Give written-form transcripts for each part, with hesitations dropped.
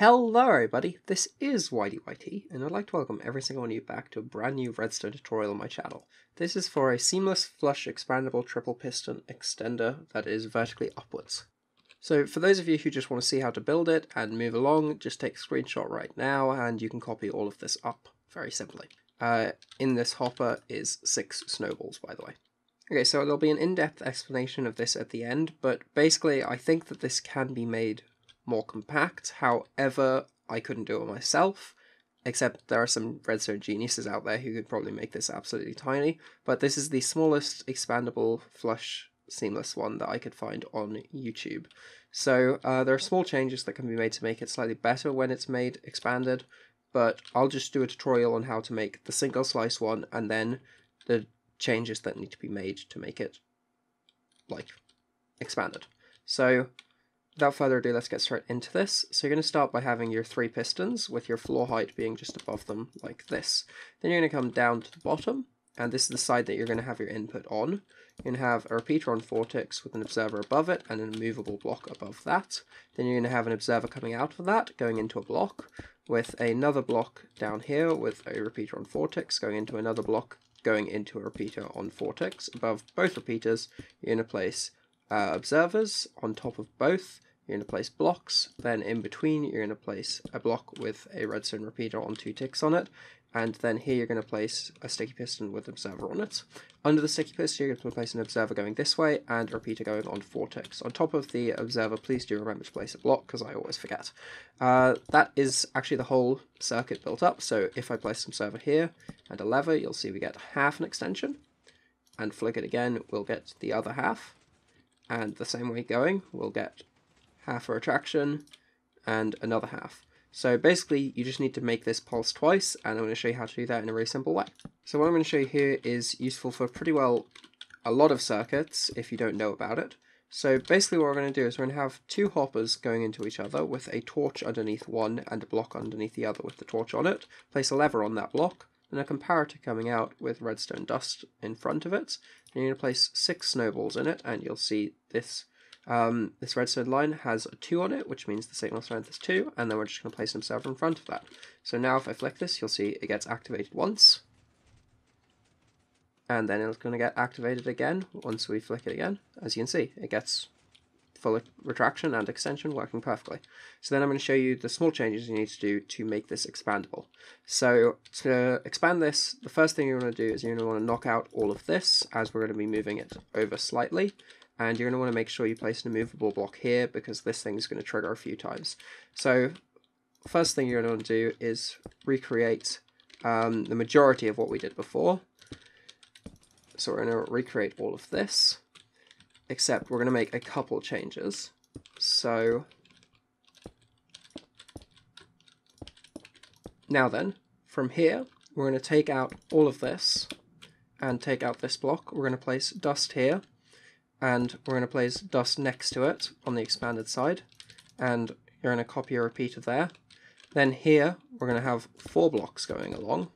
Hello everybody, this is YDYT, and I'd like to welcome every single one of you back to a brand new redstone tutorial on my channel. This is for a seamless flush expandable triple piston extender that is vertically upwards. So for those of you who just want to see how to build it and move along, just take a screenshot right now and you can copy all of this up very simply. In this hopper is 6 snowballs, by the way. Okay, so there'll be an in-depth explanation of this at the end, but basically I think that this can be made more compact. However, I couldn't do it myself, except there are some redstone geniuses out there who could probably make this absolutely tiny, but this is the smallest expandable flush seamless one that I could find on YouTube. So there are small changes that can be made to make it slightly better when it's made expanded, but I'll just do a tutorial on how to make the single slice one and then the changes that need to be made to make it like expanded. So without further ado, let's get straight into this. So you're going to start by having your 3 pistons with your floor height being just above them like this. Then you're going to come down to the bottom, and this is the side that you're going to have your input on. You're going to have a repeater on vortex with an observer above it and an immovable block above that. Then you're going to have an observer coming out of that, going into a block, with another block down here with a repeater on vortex going into another block, going into a repeater on vortex. Above both repeaters, you're going to place observers on top of both. You're going to place blocks, then in between you're going to place a block with a redstone repeater on 2 ticks on it, and then here you're going to place a sticky piston with observer on it. Under the sticky piston you're going to place an observer going this way and a repeater going on 4 ticks. On top of the observer, please do remember to place a block because I always forget. That is actually the whole circuit built up, so if I place an observer here and a lever, you'll see we get half an extension, and flick it again, we'll get the other half, and the same way going, we'll get half a retraction and another half. So basically you just need to make this pulse twice, and I'm going to show you how to do that in a very simple way. So what I'm going to show you here is useful for pretty well a lot of circuits if you don't know about it. So basically what we're going to do is we're going to have 2 hoppers going into each other with a torch underneath one and a block underneath the other with the torch on it. Place a lever on that block, and a comparator coming out with redstone dust in front of it. And you're going to place 6 snowballs in it, and you'll see this this redstone line has a 2 on it, which means the signal strength is 2, and then we're just going to place an observer in front of that. So now if I flick this, you'll see it gets activated once, and then it's going to get activated again once we flick it again. As you can see, it gets full retraction and extension working perfectly. So then I'm going to show you the small changes you need to do to make this expandable. So to expand this, the first thing you're going to do is you're going to want to knock out all of this, as we're going to be moving it over slightly. And you're going to want to make sure you place an immovable block here because this thing is going to trigger a few times. So first thing you're going to want to do is recreate the majority of what we did before. So we're going to recreate all of this, except we're going to make a couple changes. So now then, from here, we're going to take out all of this and take out this block. We're going to place dust here, and we're going to place dust next to it on the expanded side, and you're going to copy a repeater there. Then here we're going to have 4 blocks going along,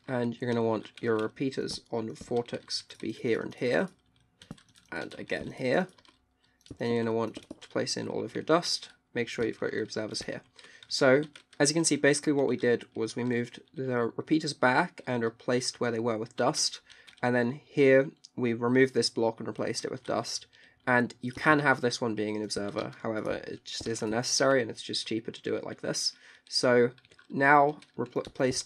and you're going to want your repeaters on vortex to be here and here, and again here. Then you're going to want to place in all of your dust. Make sure you've got your observers here. So as you can see, basically what we did was we moved the repeaters back and replaced where they were with dust, and then here we removed this block and replaced it with dust. And you can have this one being an observer, however it just isn't necessary and it's just cheaper to do it like this. So now replace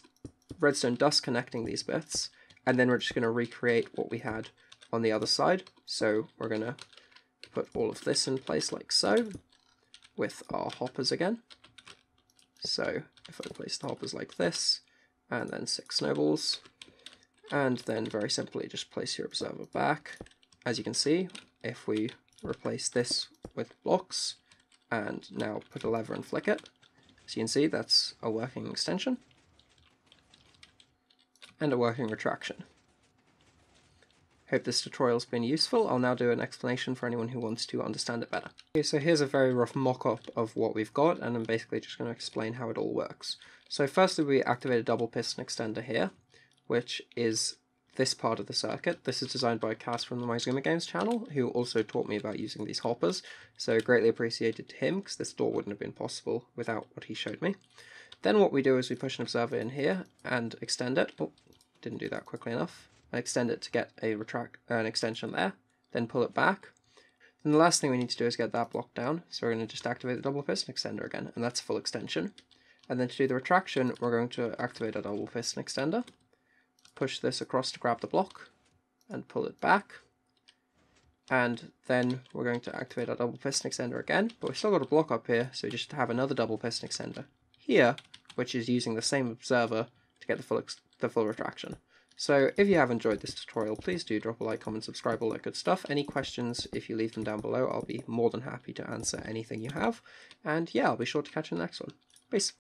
redstone dust connecting these bits, and then we're just going to recreate what we had on the other side. So we're going to put all of this in place like so, with our hoppers again. So if I place the hoppers like this, and then 6 snowballs, and then very simply just place your observer back. As you can see, if we replace this with blocks and now put a lever and flick it, as you can see, that's a working extension and a working retraction. Hope this tutorial's been useful. I'll now do an explanation for anyone who wants to understand it better. Okay, so here's a very rough mock-up of what we've got, and I'm basically just going to explain how it all works. So firstly, we activate a double piston extender here, which is this part of the circuit. This is designed by Cass from the Myzuma Games channel, who also taught me about using these hoppers, so greatly appreciated to him, because this door wouldn't have been possible without what he showed me. Then what we do is we push an observer in here and extend it. Oh, didn't do that quickly enough. And extend it to get an extension there, then pull it back. Then the last thing we need to do is get that block down, so we're going to just activate the double piston extender again, and that's full extension. And then to do the retraction, we're going to activate a double piston extender, push this across to grab the block, and pull it back. And then we're going to activate our double piston extender again, but we've still got a block up here, so we just have another double piston extender here, which is using the same observer to get the full retraction. So if you have enjoyed this tutorial, please do drop a like, comment, subscribe, all that good stuff. Any questions, if you leave them down below, I'll be more than happy to answer anything you have. And yeah, I'll be sure to catch you in the next one. Peace.